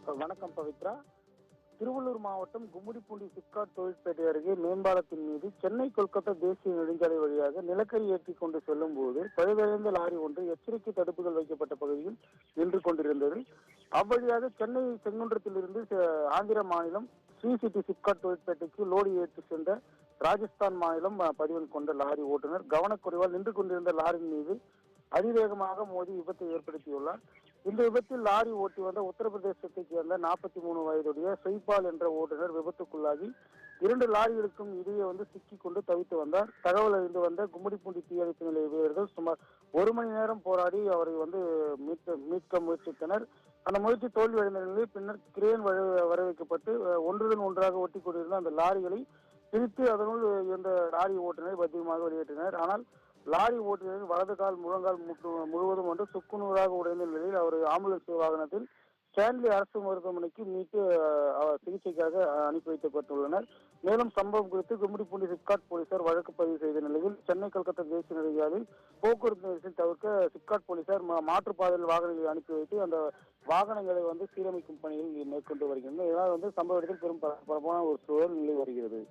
வணக்கம் பவித்ரா. திருவள்ளூர் மாவட்டம் கும்மிடிப்பூண்டி சிப்காட் தொழிற்பேட்டை அருகே மேம்பாலத்தின் மீது சென்னை கொல்கத்தா தேசிய நெடுஞ்சாலை வழியாக நிலக்கரி ஏற்றிக் கொண்டு செல்லும் போது பழுதடைந்த லாரி ஒன்று எச்சரிக்கை தடுப்புகள் வைக்கப்பட்ட பகுதியில் நின்று கொண்டிருந்தது. அவ்வழியாக சென்னை செங்குன்றத்திலிருந்து ஆந்திர மாநிலம் ஸ்ரீ சிட்டி சிப்காட் தொழிற்பேட்டைக்கு லோடு ஏற்றி சென்ற ராஜஸ்தான் மாநிலம் பதிவெண் கொண்ட லாரி ஓட்டுநர் கவனக்குறைவால் நின்று கொண்டிருந்த லாரியின் மீது அதிவேகமாக மோதி விபத்தை ஏற்படுத்தியுள்ளார். இந்த விபத்தில் லாரி ஓட்டி வந்த உத்தரப்பிரதேசத்தைச் சேர்ந்த 43 வயதுடைய சைபால் என்ற ஓட்டுநர் விபத்துக்குள்ளாகி 2 லாரிகளுக்கும் இடையே சிக்கிக் கொண்டு தவித்து வந்தார். தகவல் அறிந்து வந்த கும்மிடிப்பூண்டி தீயணைப்பு நிலைய வீரர்கள் சுமார் 1 மணி நேரம் போராடி அவரை மீட்க முயற்சித்தனர். அந்த முயற்சி தோல்வியடைந்த நிலையில் பின்னர் கிரேன் வரவைக்கப்பட்டு ஒன்றுடன் ஒன்றாக ஒட்டி கொண்டிருந்த அந்த லாரிகளை பிரித்து அதனுள் இருந்த லாரி ஓட்டுநரை பத்திரமாக வெளியேற்றினர். ஆனால் லாரி ஓட்டுநரின் வலது கால் முழங்கால் முழுவதும் சுக்குநூறாக உடைந்த நிலையில் அவர் ஆம்புலன்ஸ் வாகனத்தில் ஸ்டான்லி அரசு மருத்துவமனைக்கு மீட்டு சிகிச்சைக்காக அனுப்பி வைக்கப்பட்டுள்ளனர். மேலும் சம்பவம் குறித்து கும்மிடிப்பூண்டி சிப்காட் போலீசார் வழக்கு பதிவு செய்த நிலையில் சென்னை கல்கத்தா தேசிய நெடுஞ்சாலையில் போக்குவரத்து நெரிசல் தவிர்க்க சிப்காட் போலீசார் மாற்றுப்பாதையில் வாகனங்களை அனுப்பி வைத்து அந்த வாகனங்களை சீரமைக்கும் பணியில் மேற்கொண்டு வருகின்றனர். இதனால் சம்பவ இடத்தில் பெரும் பரபரப்பான ஒரு சூழல் நிலை வருகிறது.